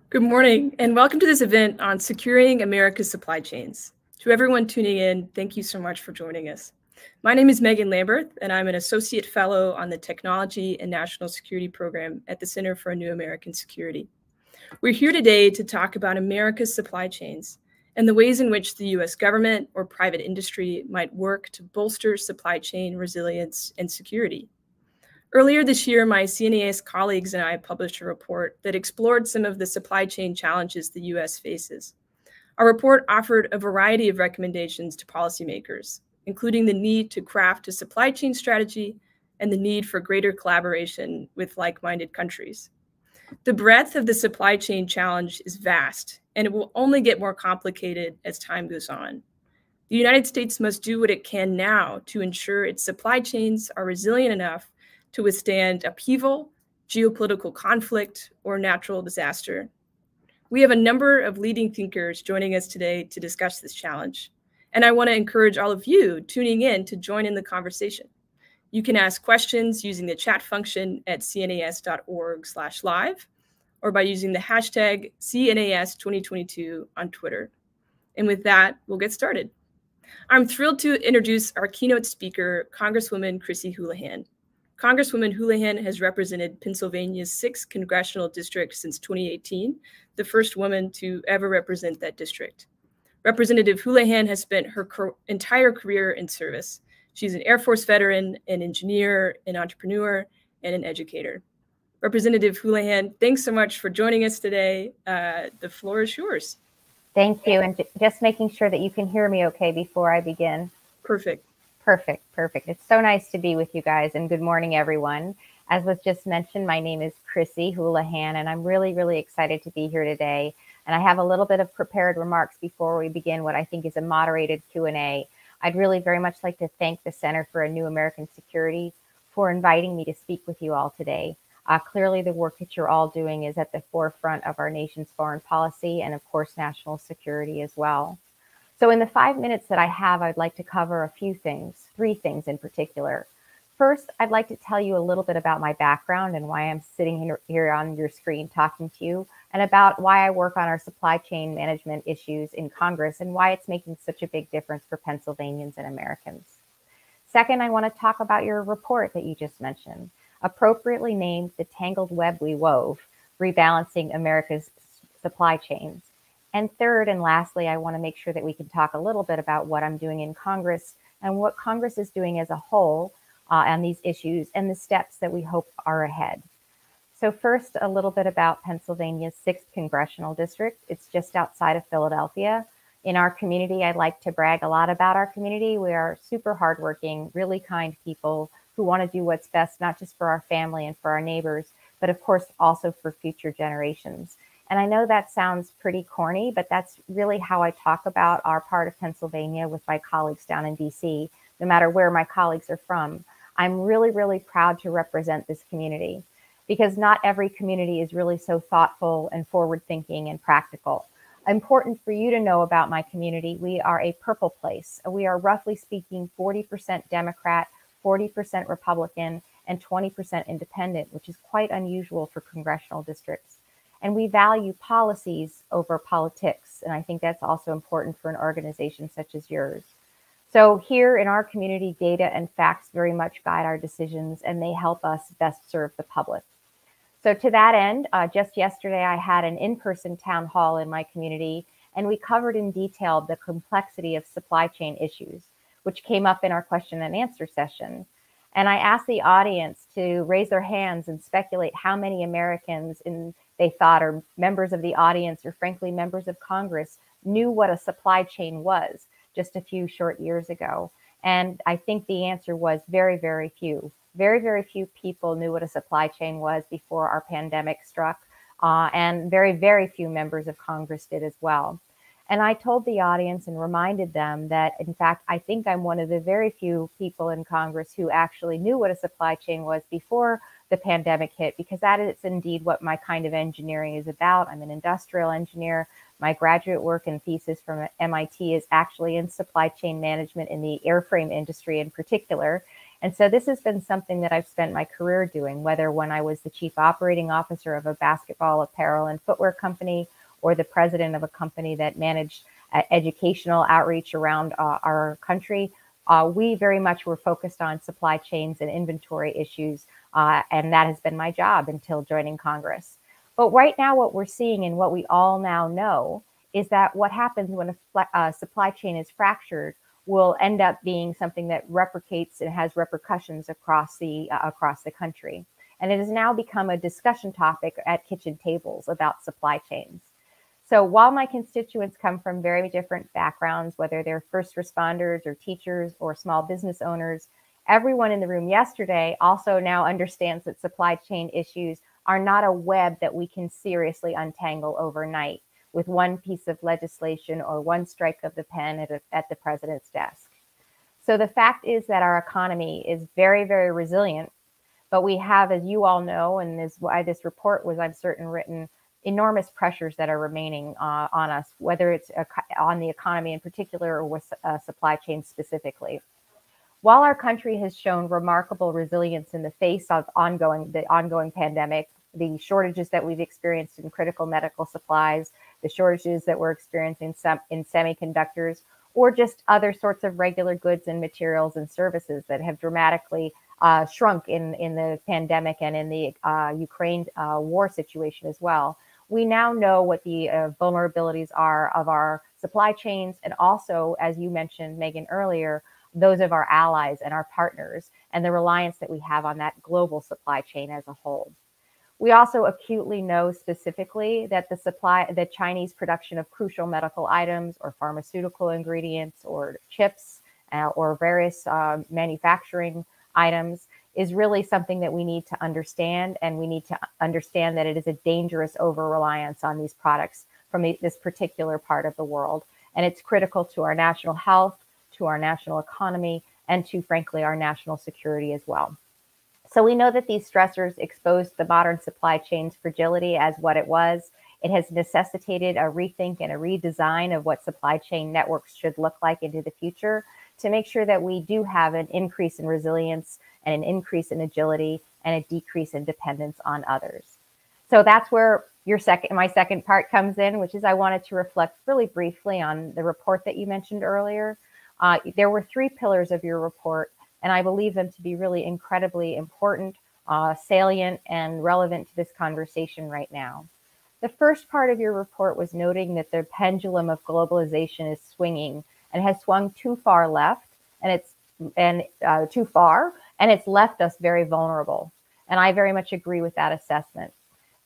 Good morning, and welcome to this event on securing America's supply chains. To everyone tuning in, thank you so much for joining us. My name is Megan Lambert, and I'm an Associate Fellow on the Technology and National Security Program at the Center for a New American Security. We're here today to talk about America's supply chains and the ways in which the US government or private industry might work to bolster supply chain resilience and security. Earlier this year, my CNAS colleagues and I published a report that explored some of the supply chain challenges the US faces. Our report offered a variety of recommendations to policymakers, including the need to craft a supply chain strategy and the need for greater collaboration with like-minded countries. The breadth of the supply chain challenge is vast, and it will only get more complicated as time goes on. The United States must do what it can now to ensure its supply chains are resilient enough to withstand upheaval, geopolitical conflict, or natural disaster. We have a number of leading thinkers joining us today to discuss this challenge, and I want to encourage all of you tuning in to join in the conversation. You can ask questions using the chat function at cnas.org/live or by using the hashtag CNAS2022 on Twitter. And with that, we'll get started. I'm thrilled to introduce our keynote speaker, Congresswoman Chrissy Houlihan. Congresswoman Houlihan has represented Pennsylvania's 6th Congressional District since 2018, the first woman to ever represent that district. Representative Houlihan has spent her entire career in service. She's an Air Force veteran, an engineer, an entrepreneur, and an educator. Representative Houlihan, thanks so much for joining us today. The floor is yours. Thank you. And just making sure that you can hear me okay before I begin. Perfect. Perfect. It's so nice to be with you guys, and good morning, everyone. As was just mentioned, my name is Chrissy Houlihan, and I'm really excited to be here today. And I have a little bit of prepared remarks before we begin what I think is a moderated Q&A. I'd really very much like to thank the Center for a New American Security for inviting me to speak with you all today. Clearly, the work that you're all doing is at the forefront of our nation's foreign policy and, of course, national security as well. So in the 5 minutes that I have, I'd like to cover a few things, 3 things in particular. First, I'd like to tell you a little bit about my background and why I'm sitting here on your screen talking to you, and about why I work on our supply chain management issues in Congress and why it's making such a big difference for Pennsylvanians and Americans. Second, I want to talk about your report that you just mentioned, appropriately named The Tangled Web We Wove, Rebalancing America's Supply Chains. And third, and lastly, I want to make sure that we can talk a little bit about what I'm doing in Congress and what Congress is doing as a whole on these issues and the steps that we hope are ahead. So first, a little bit about Pennsylvania's 6th Congressional District. It's just outside of Philadelphia. In our community, I like to brag a lot about our community. We are super hardworking, really kind people who want to do what's best, not just for our family and for our neighbors, but of course also for future generations. And I know that sounds pretty corny, but that's really how I talk about our part of Pennsylvania with my colleagues down in DC, no matter where my colleagues are from. I'm really proud to represent this community, because not every community is really so thoughtful and forward-thinking and practical. Important for you to know about my community, we are a purple place. We are roughly speaking 40% Democrat, 40% Republican, and 20% independent, which is quite unusual for congressional districts. And we value policies over politics. And I think that's also important for an organization such as yours. So here in our community, data and facts very much guide our decisions, and they help us best serve the public. So to that end, just yesterday, I had an in-person town hall in my community, and we covered in detail the complexity of supply chain issues, which came up in our question and answer session. And I asked the audience to raise their hands and speculate how many Americans they thought, or members of the audience, or frankly, members of Congress, knew what a supply chain was just a few short years ago. And I think the answer was very few. Very few people knew what a supply chain was before our pandemic struck, and very few members of Congress did as well. And I told the audience and reminded them that, in fact, I think I'm one of the very few people in Congress who actually knew what a supply chain was before the pandemic hit, because that is indeed what my kind of engineering is about. I'm an industrial engineer. My graduate work and thesis from MIT is actually in supply chain management in the airframe industry in particular. And so this has been something that I've spent my career doing, whether when I was the chief operating officer of a basketball apparel and footwear company, or the president of a company that managed educational outreach around our country. We very much were focused on supply chains and inventory issues, and that has been my job until joining Congress. But right now, what we're seeing and what we all now know is that what happens when a supply chain is fractured will end up being something that replicates and has repercussions across the country. And it has now become a discussion topic at kitchen tables about supply chains. So while my constituents come from very different backgrounds, whether they're first responders or teachers or small business owners, everyone in the room yesterday also now understands that supply chain issues are not a web that we can seriously untangle overnight with one piece of legislation or one strike of the pen at the president's desk. So the fact is that our economy is very, very resilient, but we have, as you all know, and is why this report was, I'm certain, written, enormous pressures that are remaining on us, whether it's on the economy in particular or with supply chain specifically. While our country has shown remarkable resilience in the face of the ongoing pandemic, the shortages that we've experienced in critical medical supplies, the shortages that we're experiencing in semiconductors, or just other sorts of regular goods and materials and services that have dramatically shrunk in the pandemic and in the Ukraine war situation as well. We now know what the vulnerabilities are of our supply chains, and also, as you mentioned, Megan, earlier, those of our allies and our partners, and the reliance that we have on that global supply chain as a whole. We also acutely know specifically that the Chinese production of crucial medical items or pharmaceutical ingredients or chips or various manufacturing items is really something that we need to understand, and we need to understand that it is a dangerous over-reliance on these products from this particular part of the world. And it's critical to our national health, to our national economy, and to, frankly, our national security as well. So we know that these stressors exposed the modern supply chain's fragility as what it was. It has necessitated a rethink and a redesign of what supply chain networks should look like into the future to make sure that we do have an increase in resilience and an increase in agility and a decrease in dependence on others. So that's where my second part comes in, which is I wanted to reflect really briefly on the report that you mentioned earlier. There were 3 pillars of your report, and I believe them to be really incredibly important, salient, and relevant to this conversation right now. The first part of your report was noting that the pendulum of globalization is swinging and has swung too far left, and it's left us very vulnerable. And I very much agree with that assessment.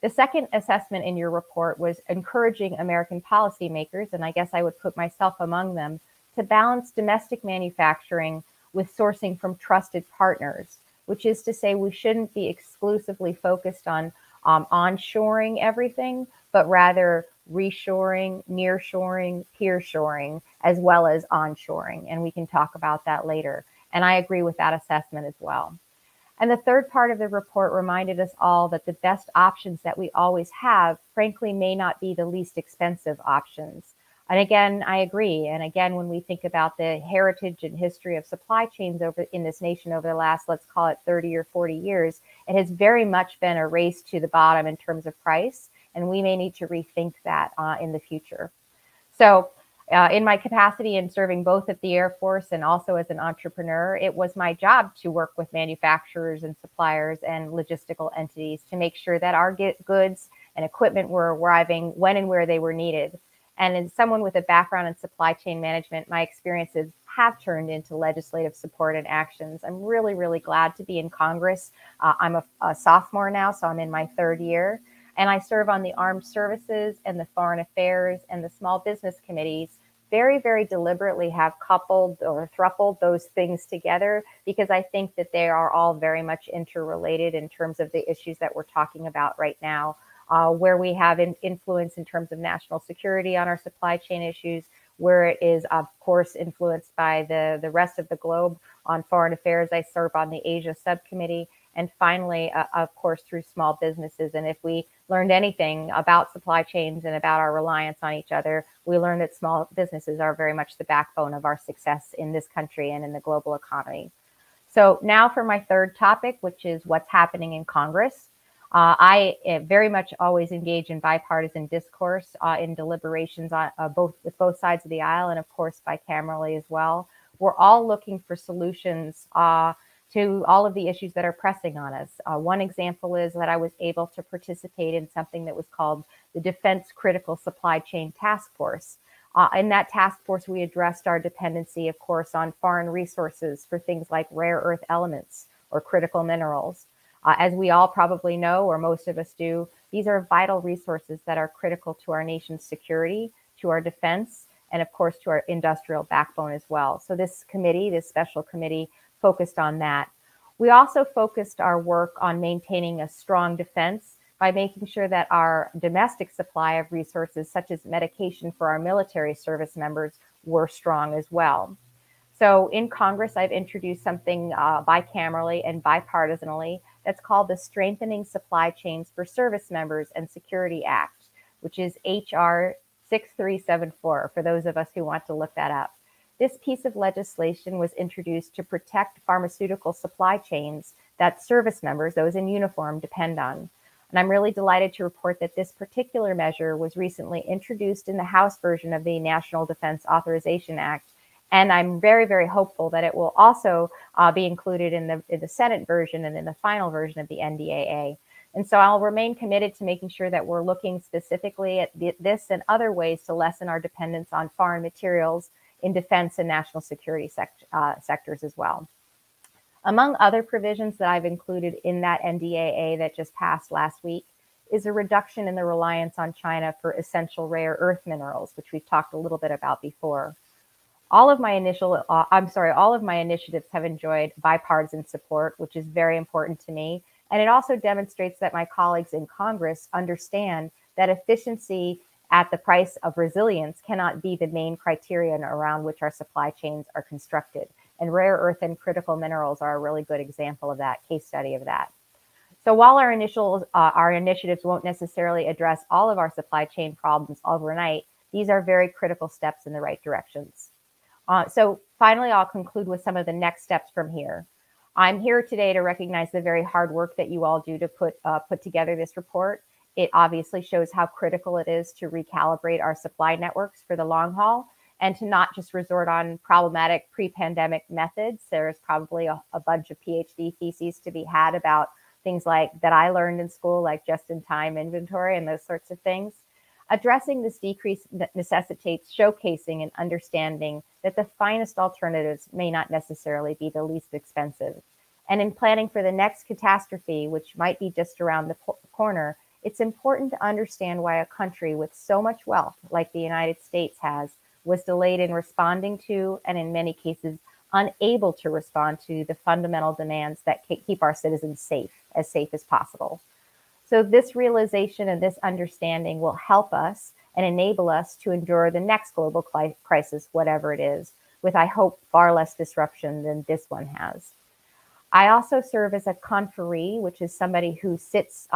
The second assessment in your report was encouraging American policymakers, and I guess I would put myself among them, to balance domestic manufacturing with sourcing from trusted partners, which is to say we shouldn't be exclusively focused on onshoring everything, but rather reshoring, nearshoring, peershoring, as well as onshoring. And we can talk about that later. And I agree with that assessment as well. And the third part of the report reminded us all that the best options that we always have, frankly, may not be the least expensive options. And again, I agree. And again, when we think about the heritage and history of supply chains in this nation over the last, let's call it 30 or 40 years, it has very much been a race to the bottom in terms of price. And we may need to rethink that in the future. So in my capacity in serving both at the Air Force and also as an entrepreneur, it was my job to work with manufacturers and suppliers and logistical entities to make sure that our goods and equipment were arriving when and where they were needed. And as someone with a background in supply chain management, my experiences have turned into legislative support and actions. I'm really, really glad to be in Congress. I'm a sophomore now, so I'm in my 3rd year. And I serve on the Armed Services and the Foreign Affairs and the Small Business Committees. Very, very deliberately have coupled or thrupled those things together because I think that they are all very much interrelated in terms of the issues that we're talking about right now. Where we have influence in terms of national security on our supply chain issues, where it is, of course, influenced by the rest of the globe on foreign affairs. I serve on the Asia subcommittee. And finally, of course, through small businesses. And if we learned anything about supply chains and about our reliance on each other, we learned that small businesses are very much the backbone of our success in this country and in the global economy. So now for my third topic, which is what's happening in Congress. I very much always engage in bipartisan discourse in deliberations on with both sides of the aisle, and of course bicamerally as well. We're all looking for solutions to all of the issues that are pressing on us. One example is that I was able to participate in something that was called the Defense Critical Supply Chain Task Force. In that task force, we addressed our dependency, of course, on foreign resources for things like rare earth elements or critical minerals. As we all probably know, or most of us do, these are vital resources that are critical to our nation's security, to our defense, and of course to our industrial backbone as well. So this committee, this special committee, focused on that. We also focused our work on maintaining a strong defense by making sure that our domestic supply of resources, such as medication for our military service members, were strong as well. So in Congress, I've introduced something bicamerally and bipartisanly that's called the Strengthening Supply Chains for Service Members and Security Act, which is HR 6374, for those of us who want to look that up. This piece of legislation was introduced to protect pharmaceutical supply chains that service members, those in uniform, depend on. And I'm really delighted to report that this particular measure was recently introduced in the House version of the National Defense Authorization Act. And I'm very, very hopeful that it will also be included in the Senate version and in the final version of the NDAA. And so I'll remain committed to making sure that we're looking specifically at this and other ways to lessen our dependence on foreign materials in defense and national security sectors as well. Among other provisions that I've included in that NDAA that just passed last week is a reduction in the reliance on China for essential rare earth minerals, which we've talked a little bit about before. All of my initiatives have enjoyed bipartisan support, which is very important to me. And it also demonstrates that my colleagues in Congress understand that efficiency at the price of resilience cannot be the main criterion around which our supply chains are constructed. And rare earth and critical minerals are a really good example of that, case study of that. So while our initiatives won't necessarily address all of our supply chain problems overnight, these are very critical steps in the right directions. So finally, I'll conclude with some of the next steps from here. I'm here today to recognize the very hard work that you all do to put together this report. It obviously shows how critical it is to recalibrate our supply networks for the long haul and to not just resort on problematic pre-pandemic methods. There's probably a bunch of PhD theses to be had about things like that I learned in school, like just-in-time inventory and those sorts of things. Addressing this decrease necessitates showcasing and understanding that the finest alternatives may not necessarily be the least expensive. And in planning for the next catastrophe, which might be just around the corner, it's important to understand why a country with so much wealth, like the United States has, was delayed in responding to, and in many cases, unable to respond to the fundamental demands that keep our citizens safe as possible. So this realization and this understanding will help us and enable us to endure the next global crisis, whatever it is, with, I hope, far less disruption than this one has. I also serve as a conferee, which is somebody who sits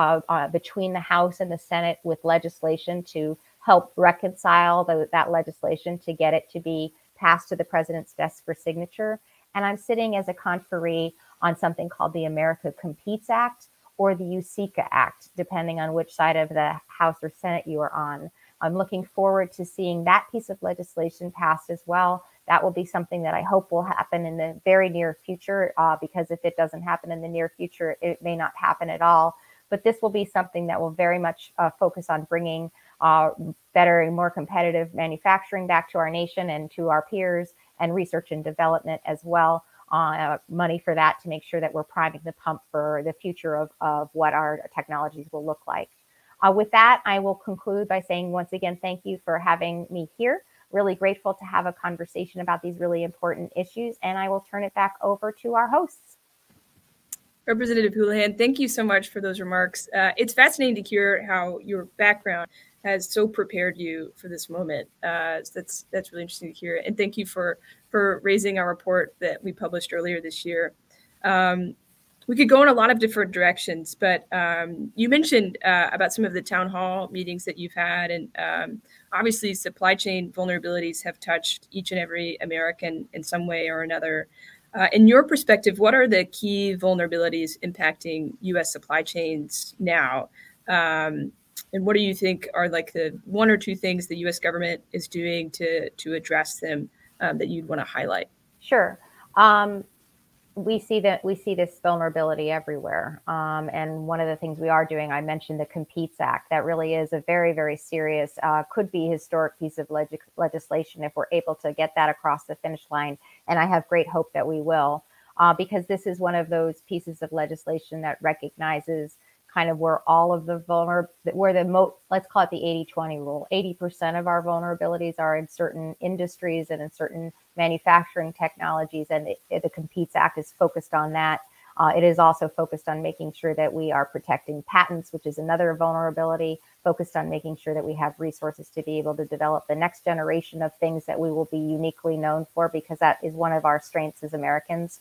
between the House and the Senate with legislation to help reconcile that legislation to get it to be passed to the president's desk for signature. And I'm sitting as a conferee on something called the America Competes Act, or the USICA Act, depending on which side of the House or Senate you are on. I'm looking forward to seeing that piece of legislation passed as well. That will be something that I hope will happen in the very near future, because if it doesn't happen in the near future, it may not happen at all. But this will be something that will very much focus on bringing better and more competitive manufacturing back to our nation and to our peers, and research and development as well. Money for that to make sure that we're priming the pump for the future of what our technologies will look like. With that, I will conclude by saying once again, thank you for having me here. Really grateful to have a conversation about these really important issues, and I will turn it back over to our hosts. Representative Houlihan, thank you so much for those remarks. It's fascinating to hear how your background has so prepared you for this moment. That's really interesting to hear. And thank you for raising our report that we published earlier this year. We could go in a lot of different directions, but you mentioned about some of the town hall meetings that you've had, and obviously supply chain vulnerabilities have touched each and every American in some way or another. In your perspective, what are the key vulnerabilities impacting U.S. supply chains now? And what do you think are like the one or two things the U.S. government is doing to address them that you'd want to highlight? Sure. We see this vulnerability everywhere. And one of the things we are doing, I mentioned the Competes Act. That really is a very, very serious, could be historic piece of legislation if we're able to get that across the finish line. And I have great hope that we will, because this is one of those pieces of legislation that recognizes kind of where all of the let's call it the 80-20 rule. 80% of our vulnerabilities are in certain industries and in certain manufacturing technologies, and the Competes Act is focused on that. It is also focused on making sure that we are protecting patents, which is another vulnerability, focused on making sure that we have resources to be able to develop the next generation of things that we will be uniquely known for, because that is one of our strengths as Americans,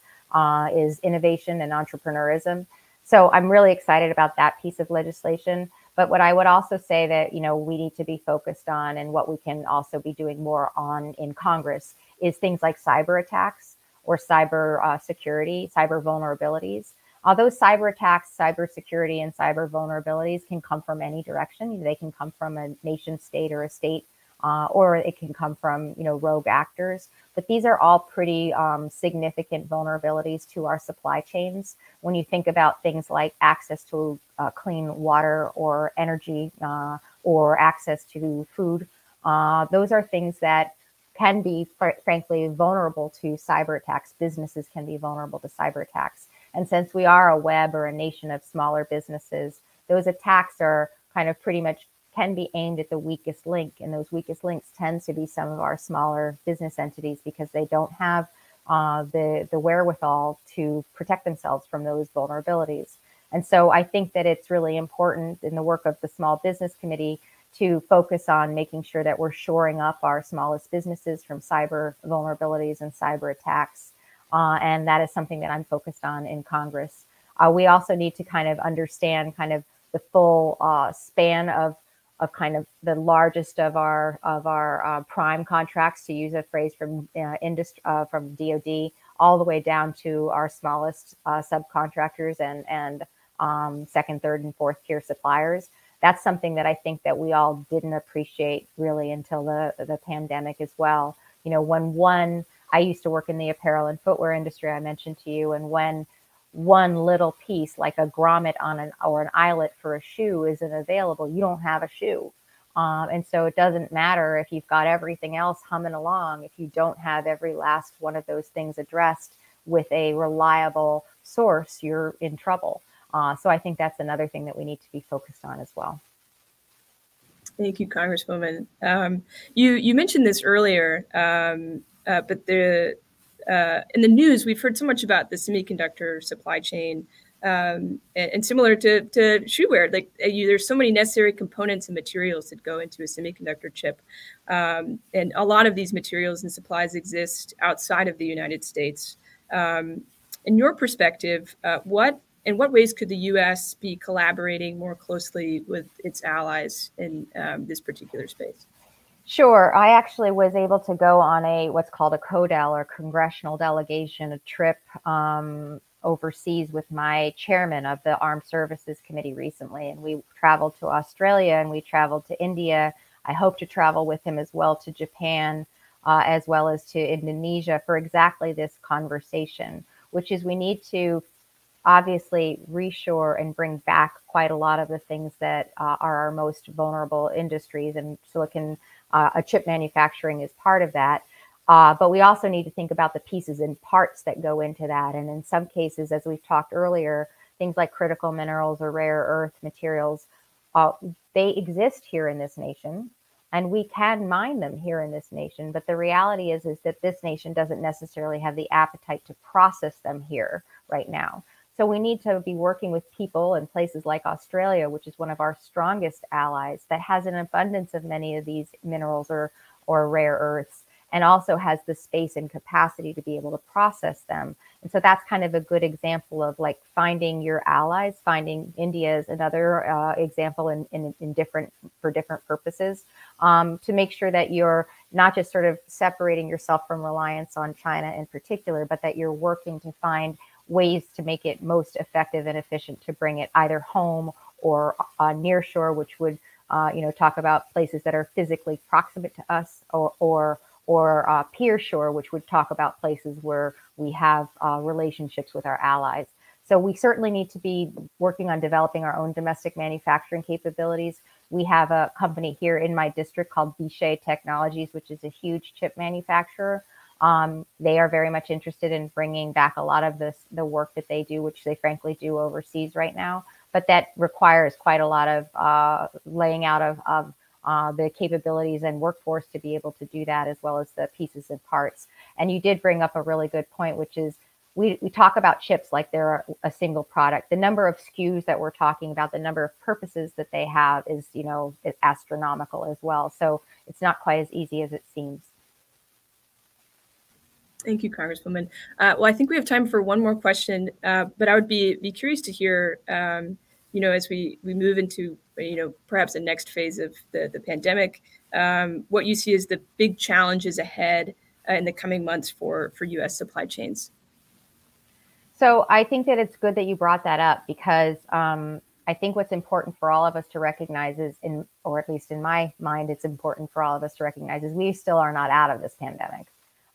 is innovation and entrepreneurism. So I'm really excited about that piece of legislation. But what I would also say that, we need to be focused on, and what we can also be doing more on in Congress, is things like cyber attacks or cyber security, cyber vulnerabilities. Although cyber attacks, cyber security, and cyber vulnerabilities can come from any direction. They can come from a nation state or a state, or it can come from, rogue actors. But these are all pretty significant vulnerabilities to our supply chains. When you think about things like access to clean water or energy, or access to food, those are things that can be, frankly, vulnerable to cyber attacks. Businesses can be vulnerable to cyber attacks. And since we are a web or a nation of smaller businesses, those attacks are kind of pretty much can be aimed at the weakest link. And those weakest links tend to be some of our smaller business entities, because they don't have the wherewithal to protect themselves from those vulnerabilities. And so I think that it's really important in the work of the Small Business Committee to focus on making sure that we're shoring up our smallest businesses from cyber vulnerabilities and cyber attacks. And that is something that I'm focused on in Congress. We also need to kind of understand kind of the full span of kind of the largest of our prime contracts, to use a phrase from from DoD, all the way down to our smallest subcontractors and second, third, and fourth tier suppliers. That's something that I think that we all didn't appreciate really until the pandemic as well. I used to work in the apparel and footwear industry, I mentioned to you, and when one little piece like a grommet or an eyelet for a shoe isn't available, you don't have a shoe. And so it doesn't matter if you've got everything else humming along. If you don't have every last one of those things addressed with a reliable source, you're in trouble. So I think that's another thing that we need to be focused on as well. Thank you, Congresswoman. You mentioned this earlier, but in the news, we've heard so much about the semiconductor supply chain, and similar to shoe wear, there's so many necessary components and materials that go into a semiconductor chip. And a lot of these materials and supplies exist outside of the United States. In your perspective, in what ways could the U.S. be collaborating more closely with its allies in this particular space? Sure. I actually was able to go on what's called a CODEL, or Congressional delegation, a trip overseas with my chairman of the Armed Services Committee recently. And we traveled to Australia and we traveled to India. I hope to travel with him as well to Japan, as well as to Indonesia for exactly this conversation, which is we need to obviously reshore and bring back quite a lot of the things that are our most vulnerable industries, and chip manufacturing is part of that. But we also need to think about the pieces and parts that go into that. And in some cases, as we've talked earlier, things like critical minerals or rare earth materials, they exist here in this nation, and we can mine them here in this nation. But the reality is that this nation doesn't necessarily have the appetite to process them here right now. So we need to be working with people in places like Australia, which is one of our strongest allies, that has an abundance of many of these minerals or rare earths, and also has the space and capacity to be able to process them. And so that's kind of a good example of like finding your allies. Finding India is another example in different purposes, to make sure that you're not just sort of separating yourself from reliance on China in particular, but that you're working to find ways to make it most effective and efficient to bring it either home or near shore, which would talk about places that are physically proximate to us, or peer shore, which would talk about places where we have relationships with our allies. So we certainly need to be working on developing our own domestic manufacturing capabilities. We have a company here in my district called Vishay Technologies, which is a huge chip manufacturer. They are very much interested in bringing back a lot of the work that they do, which they frankly do overseas right now. But that requires quite a lot of laying out of the capabilities and workforce to be able to do that, as well as the pieces and parts. And you did bring up a really good point, which is we talk about chips like they're a single product. The number of SKUs that we're talking about, the number of purposes that they have is astronomical as well. So it's not quite as easy as it seems. Thank you, Congresswoman. Well, I think we have time for one more question, but I would be curious to hear, as we move into, perhaps the next phase of the pandemic, what you see as the big challenges ahead in the coming months for U.S. supply chains. So I think that it's good that you brought that up, because I think what's important for all of us to recognize is, or at least in my mind, it's important for all of us to recognize is we still are not out of this pandemic.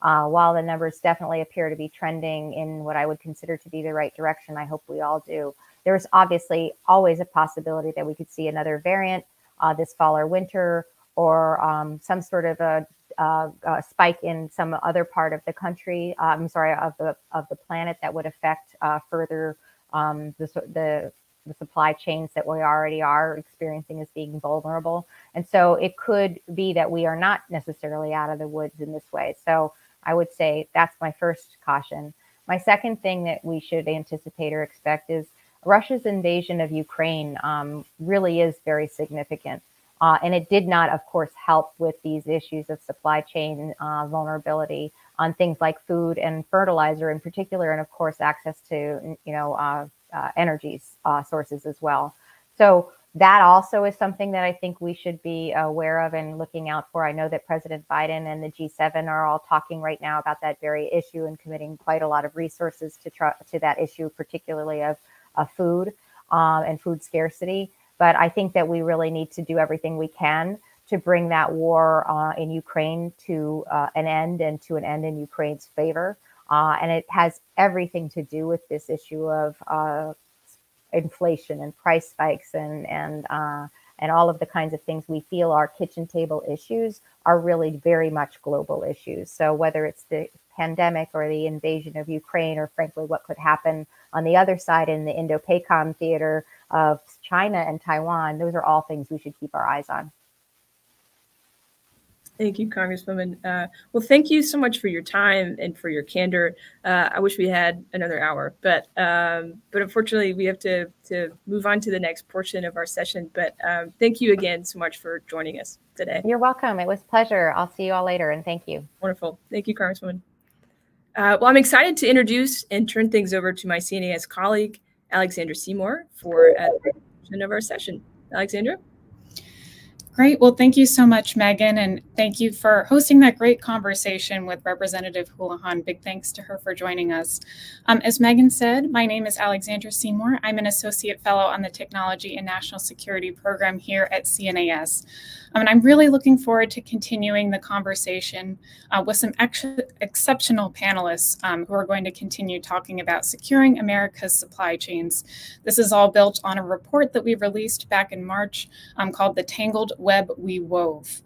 While the numbers definitely appear to be trending in what I would consider to be the right direction, I hope we all do. There's obviously always a possibility that we could see another variant this fall or winter, or some sort of a spike in some other part of the country, of the planet, that would affect further the supply chains that we already are experiencing as being vulnerable. And so it could be that we are not necessarily out of the woods in this way. So I would say that's my first caution. My second thing that we should anticipate or expect is Russia's invasion of Ukraine really is very significant. And it did not, of course, help with these issues of supply chain vulnerability on things like food and fertilizer in particular, and of course, access to energy sources as well. So that also is something that I think we should be aware of and looking out for. I know that President Biden and the G7 are all talking right now about that very issue and committing quite a lot of resources to that issue, particularly of food and food scarcity. But I think that we really need to do everything we can to bring that war in Ukraine to an end, and to an end in Ukraine's favor. And it has everything to do with this issue of inflation and price spikes and all of the kinds of things we feel are kitchen table issues are really very much global issues. So whether it's the pandemic or the invasion of Ukraine, or frankly what could happen on the other side in the Indo-PACOM theater of China and Taiwan, those are all things we should keep our eyes on. Thank you, Congresswoman. Well, thank you so much for your time and for your candor. I wish we had another hour, but unfortunately we have to move on to the next portion of our session. But thank you again so much for joining us today. You're welcome. It was a pleasure. I'll see you all later, and thank you. Wonderful. Thank you, Congresswoman. Well, I'm excited to introduce and turn things over to my CNAS colleague, Alexandra Seymour, for the portion of our session. Alexandra? Great. Well, thank you so much, Megan, and thank you for hosting that great conversation with Representative Houlihan. Big thanks to her for joining us. As Megan said, my name is Alexandra Seymour. I'm an Associate Fellow on the Technology and National Security Program here at CNAS. And I'm really looking forward to continuing the conversation with some exceptional panelists who are going to continue talking about securing America's supply chains. This is all built on a report that we released back in March called The Tangled Web We Wove.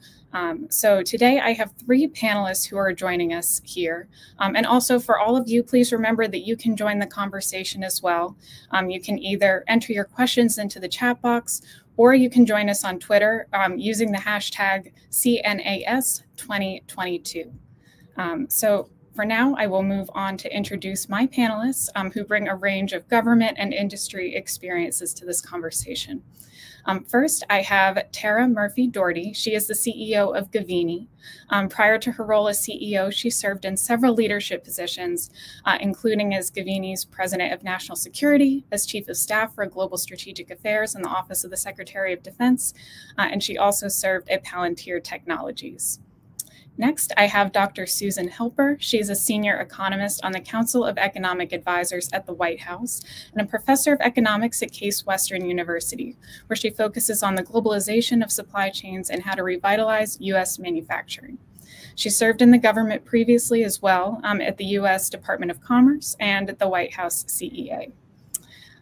So today I have 3 panelists who are joining us here. And also for all of you, please remember that you can join the conversation as well. You can either enter your questions into the chat box, or you can join us on Twitter using the hashtag CNAS2022. So For now, I will move on to introduce my panelists who bring a range of government and industry experiences to this conversation. First, I have Tara Murphy Doherty. She is the CEO of Gavini. Prior to her role as CEO, she served in several leadership positions, including as Gavini's President of National Security, as Chief of Staff for Global Strategic Affairs in the Office of the Secretary of Defense, and she also served at Palantir Technologies. Next, I have Dr. Susan Helper. She is a senior economist on the Council of Economic Advisors at the White House and a professor of economics at Case Western University, where she focuses on the globalization of supply chains and how to revitalize U.S. manufacturing. She served in the government previously as well at the U.S. Department of Commerce and at the White House CEA.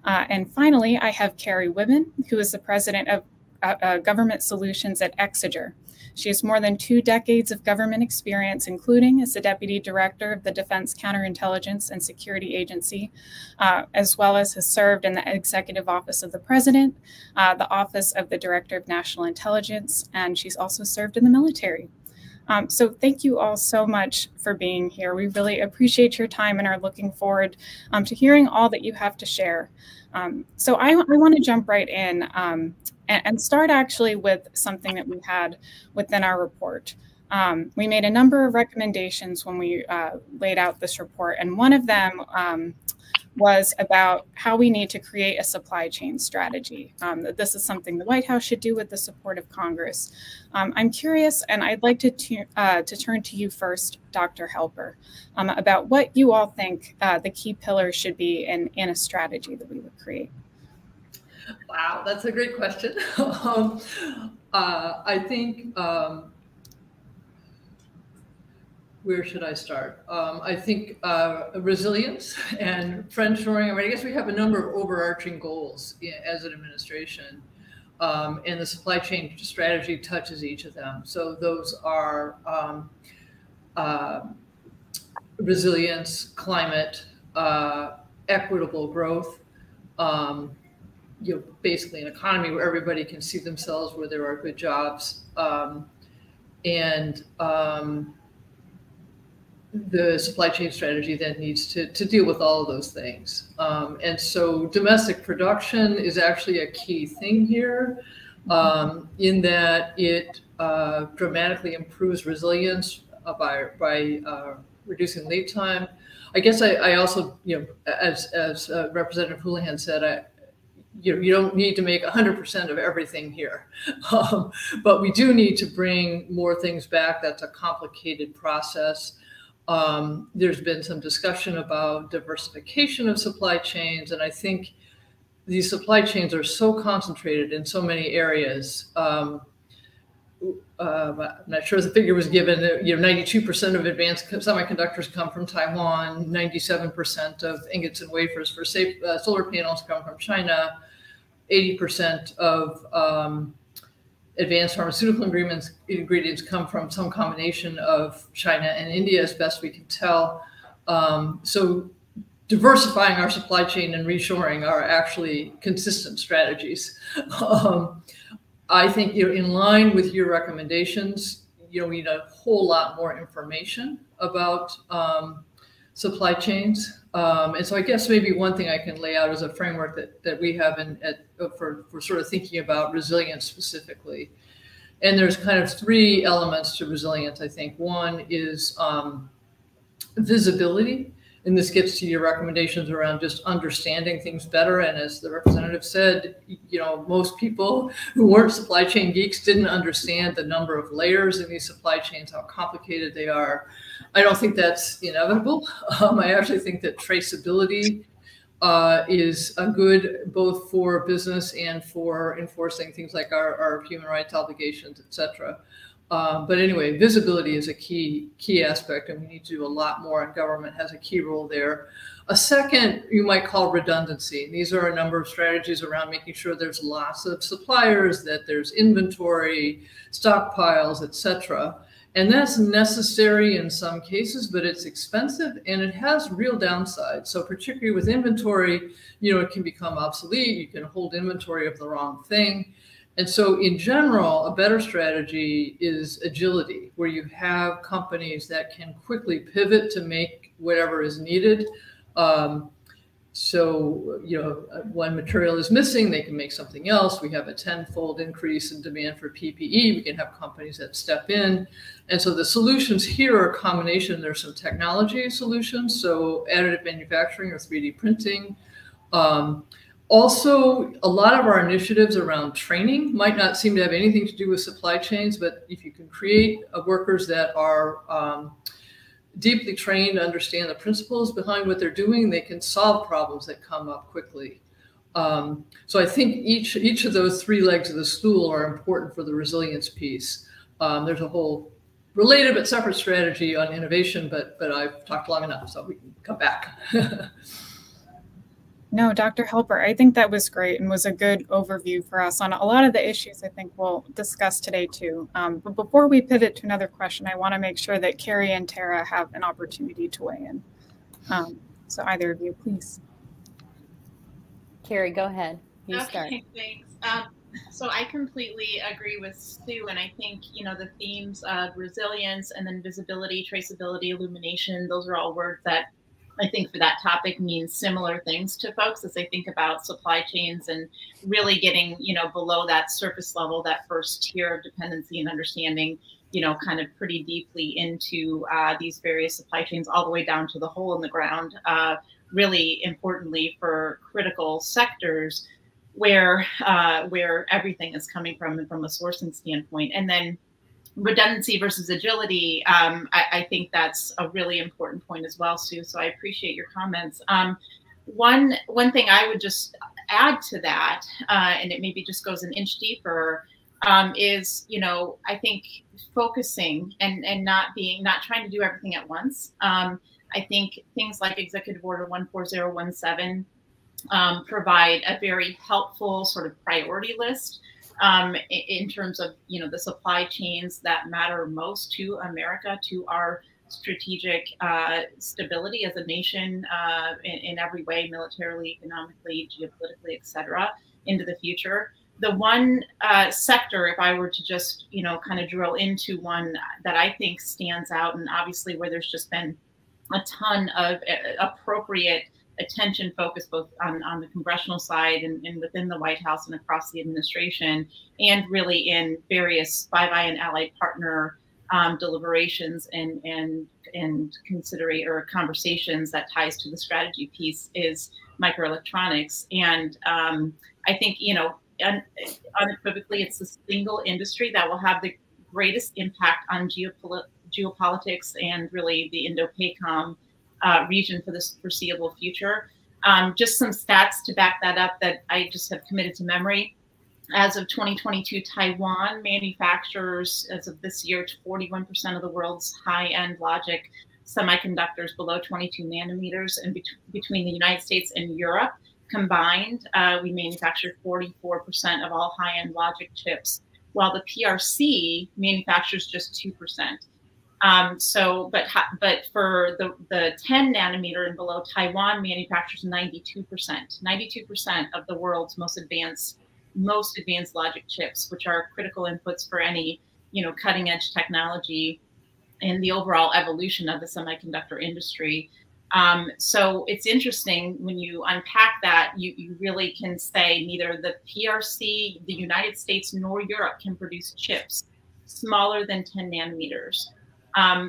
And finally, I have Carrie Wibben, who is the president of Government Solutions at Exeger. She has more than 2 decades of government experience, including as the Deputy Director of the Defense Counterintelligence and Security Agency, as well as has served in the Executive Office of the President, the Office of the Director of National Intelligence, and she's also served in the military. So thank you all so much for being here. We really appreciate your time and are looking forward to hearing all that you have to share. So I want to jump right in and start actually with something that we had within our report. We made a number of recommendations when we laid out this report, and one of them was about how we need to create a supply chain strategy. That this is something the White House should do with the support of Congress. I'm curious, and I'd like to turn to you first, Dr. Helper, about what you all think the key pillars should be in a strategy that we would create. Wow, that's a great question. I think, where should I start? I think resilience and friendshoring. I mean, I guess we have a number of overarching goals as an administration, and the supply chain strategy touches each of them. So those are resilience, climate, equitable growth, basically an economy where everybody can see themselves, where there are good jobs, and the supply chain strategy then needs to deal with all of those things. And so domestic production is actually a key thing here, in that it dramatically improves resilience by reducing lead time. I guess I also, as Representative Houlihan said, you don't need to make 100% of everything here, but we do need to bring more things back. That's a complicated process. There's been some discussion about diversification of supply chains, and I think these supply chains are so concentrated in so many areas. I'm not sure the figure was given. 92% of advanced semiconductors come from Taiwan. 97% of ingots and wafers for solar panels come from China. 80% of advanced pharmaceutical ingredients come from some combination of China and India, as best we can tell. So diversifying our supply chain and reshoring are actually consistent strategies. I think, in line with your recommendations, we need a whole lot more information about supply chains. And so I guess maybe one thing I can lay out as a framework that we have for sort of thinking about resilience specifically. And there's kind of 3 elements to resilience, I think. One is visibility. And this gets to your recommendations around just understanding things better. And as the representative said, most people who weren't supply chain geeks didn't understand the number of layers in these supply chains, how complicated they are. I don't think that's inevitable. I actually think that traceability is a good both for business and for enforcing things like our human rights obligations, et cetera. But anyway, visibility is a key aspect, and we need to do a lot more, and government has a key role there. A second, you might call redundancy. These are a number of strategies around making sure there's lots of suppliers, that there's inventory, stockpiles, et cetera. And that's necessary in some cases, but it's expensive and it has real downsides. So particularly with inventory, it can become obsolete. You can hold inventory of the wrong thing. And so in general, a better strategy is agility, where you have companies that can quickly pivot to make whatever is needed. So, when material is missing, they can make something else. We have a 10-fold increase in demand for PPE. We can have companies that step in. And so the solutions here are a combination. There's some technology solutions, so additive manufacturing or 3D printing. Also, a lot of our initiatives around training might not seem to have anything to do with supply chains, but if you can create workers that are deeply trained to understand the principles behind what they're doing, they can solve problems that come up quickly. So I think each of those three legs of the stool are important for the resilience piece. There's a whole related but separate strategy on innovation, but I've talked long enough, so we can come back. No, Dr. Helper, I think that was great and was a good overview for us on a lot of the issues I think we'll discuss today too. But before we pivot to another question, I want to make sure that Carrie and Tara have an opportunity to weigh in. So either of you, please. Carrie, go ahead. You start. Thanks. So I completely agree with Sue, and I think, the themes of resilience and then visibility, traceability, illumination, those are all words that I think for that topic means similar things to folks as they think about supply chains and really getting, below that surface level, that first tier of dependency and understanding, kind of pretty deeply into these various supply chains all the way down to the hole in the ground, really importantly for critical sectors where everything is coming from and from a sourcing standpoint. And then redundancy versus agility, I think that's a really important point as well, Sue. So I appreciate your comments. One thing I would just add to that, and it maybe just goes an inch deeper, is, I think focusing and not trying to do everything at once. I think things like Executive Order 14017 provide a very helpful sort of priority list in terms of, the supply chains that matter most to America, to our strategic stability as a nation in every way, militarily, economically, geopolitically, et cetera, into the future. The one sector, if I were to just, kind of drill into one that I think stands out, and obviously where there's just been a ton of appropriate attention focused both on the congressional side and within the White House and across the administration, and really in various Five Eye and allied partner deliberations and conversations that ties to the strategy piece, is microelectronics. And I think, unequivocally, it's the single industry that will have the greatest impact on geopolitics and really the Indo-PACOM region for this foreseeable future. Just some stats to back that up that I just have committed to memory. As of 2022, Taiwan manufactures, as of this year, 41% of the world's high-end logic semiconductors below 22 nanometers. And between the United States and Europe combined, we manufacture 44% of all high-end logic chips, while the PRC manufactures just 2%. But for the 10 nanometer and below, Taiwan manufactures 92%. 92% of the world's most advanced logic chips, which are critical inputs for any, cutting edge technology and the overall evolution of the semiconductor industry. So it's interesting when you unpack that, you really can say neither the PRC, the United States, nor Europe can produce chips smaller than 10 nanometers.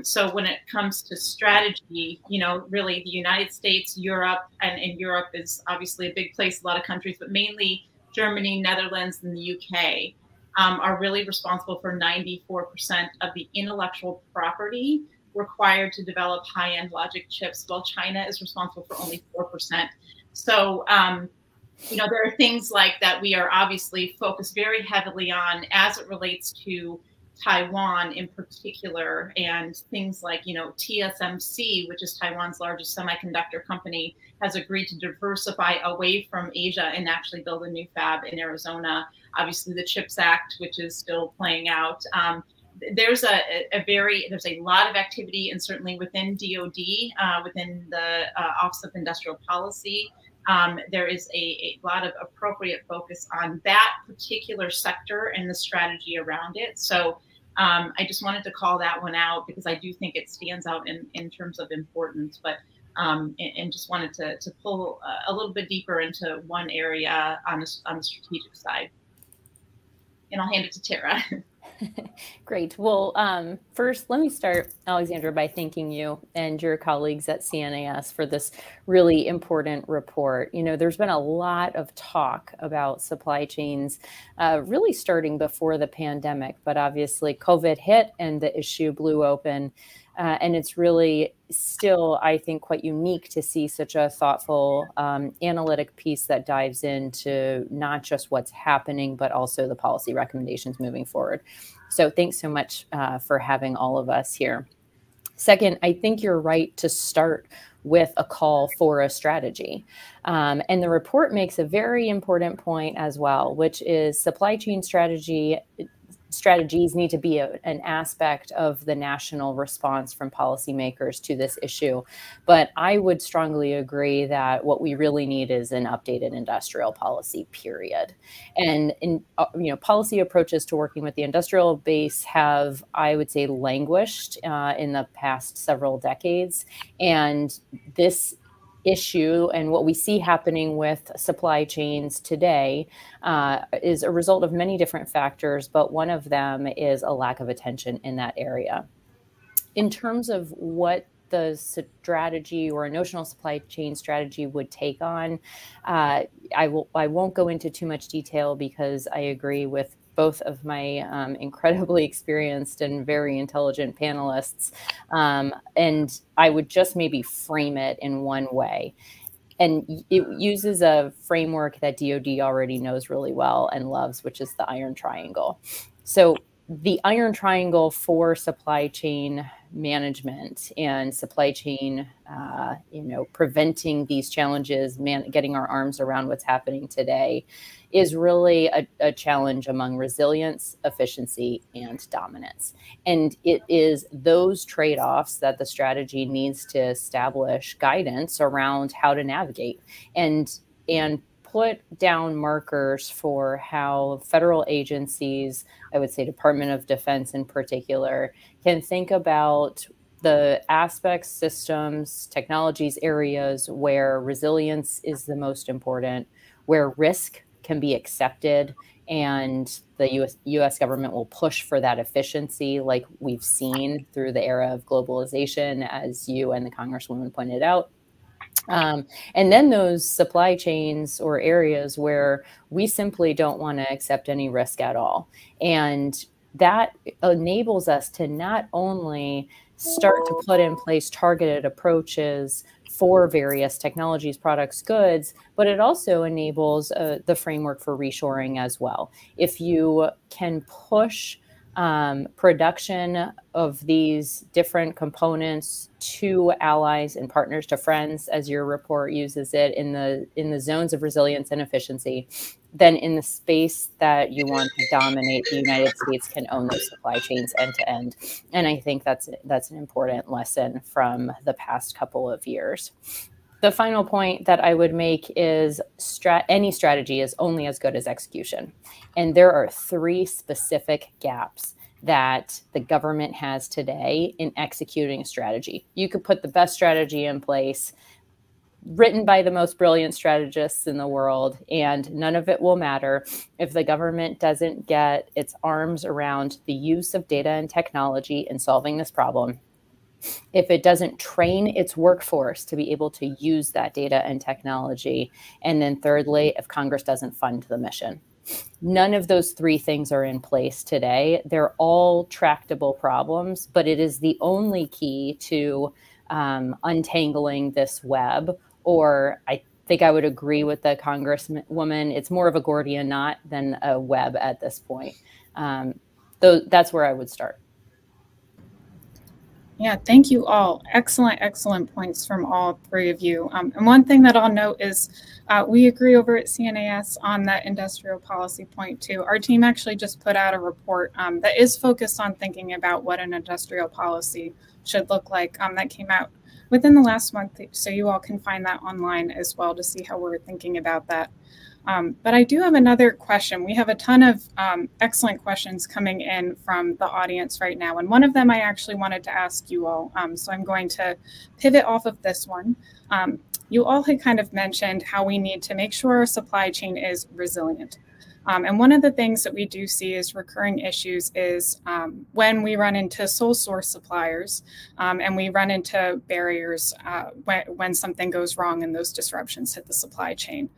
So when it comes to strategy, really the United States, Europe, and Europe is obviously a big place, a lot of countries, but mainly Germany, Netherlands, and the UK are really responsible for 94% of the intellectual property required to develop high-end logic chips, while China is responsible for only 4%. So, there are things like that we are obviously focused very heavily on as it relates to Taiwan in particular, and things like, TSMC, which is Taiwan's largest semiconductor company, has agreed to diversify away from Asia and actually build a new fab in Arizona. Obviously, the CHIPS Act, which is still playing out. There's a lot of activity, and certainly within DoD, within the Office of Industrial Policy, there is a lot of appropriate focus on that particular sector and the strategy around it. So I just wanted to call that one out because I do think it stands out in terms of importance, but and just wanted to pull a little bit deeper into one area on the strategic side. And I'll hand it to Tara. Great. Well, first, let me start, Alexandra, by thanking you and your colleagues at CNAS for this really important report. You know, there's been a lot of talk about supply chains really starting before the pandemic, but obviously COVID hit and the issue blew open. And it's really still, I think, quite unique to see such a thoughtful analytic piece that dives into not just what's happening, but also the policy recommendations moving forward. So thanks so much for having all of us here. Second, I think you're right to start with a call for a strategy. And the report makes a very important point as well, which is supply chain strategies need to be an aspect of the national response from policymakers to this issue. But I would strongly agree that what we really need is an updated industrial policy, period. And policy approaches to working with the industrial base have, I would say, languished in the past several decades. And this issue and what we see happening with supply chains today is a result of many different factors, but one of them is a lack of attention in that area. In terms of what the strategy or a notional supply chain strategy would take on, I won't go into too much detail because I agree with both of my incredibly experienced and very intelligent panelists. And I would just maybe frame it in one way. And it uses a framework that DoD already knows really well and loves, which is the iron triangle. So the iron triangle for supply chain management and supply chain, preventing these challenges, getting our arms around what's happening today is really a challenge among resilience, efficiency, and dominance. And it is those trade-offs that the strategy needs to establish guidance around how to navigate and put down markers for how federal agencies, I would say Department of Defense in particular, can think about the aspects, systems, technologies, areas where resilience is the most important, where risk can be accepted, and the U.S. government will push for that efficiency like we've seen through the era of globalization, as you and the Congresswoman pointed out. And then those supply chains or areas where we simply don't want to accept any risk at all. And that enables us to not only start to put in place targeted approaches for various technologies, products, goods, but it also enables the framework for reshoring as well. If you can push production of these different components to allies and partners, to friends, as your report uses it, in the zones of resilience and efficiency, then in the space that you want to dominate, the United States can own those supply chains end to end. And I think that's an important lesson from the past couple of years. The final point that I would make is any strategy is only as good as execution. And there are 3 specific gaps that the government has today in executing a strategy. You could put the best strategy in place, written by the most brilliant strategists in the world, and none of it will matter if the government doesn't get its arms around the use of data and technology in solving this problem, if it doesn't train its workforce to be able to use that data and technology, and then thirdly, if Congress doesn't fund the mission. None of those 3 things are in place today. They're all tractable problems, but it is the only key to untangling this web. Or I think I would agree with the Congresswoman, it's more of a Gordian knot than a web at this point. That's where I would start. Yeah, thank you all. Excellent points from all 3 of you. And one thing that I'll note is we agree over at CNAS on that industrial policy point too. Our team actually just put out a report that is focused on thinking about what an industrial policy should look like. That came out within the last month, so you all can find that online as well to see how we're thinking about that. But I do have another question. We have a ton of excellent questions coming in from the audience right now. And one of them I actually wanted to ask you all. So I'm going to pivot off of this one. You all had kind of mentioned how we need to make sure our supply chain is resilient. And one of the things that we do see as recurring issues is when we run into sole source suppliers and we run into barriers when something goes wrong and those disruptions hit the supply chain.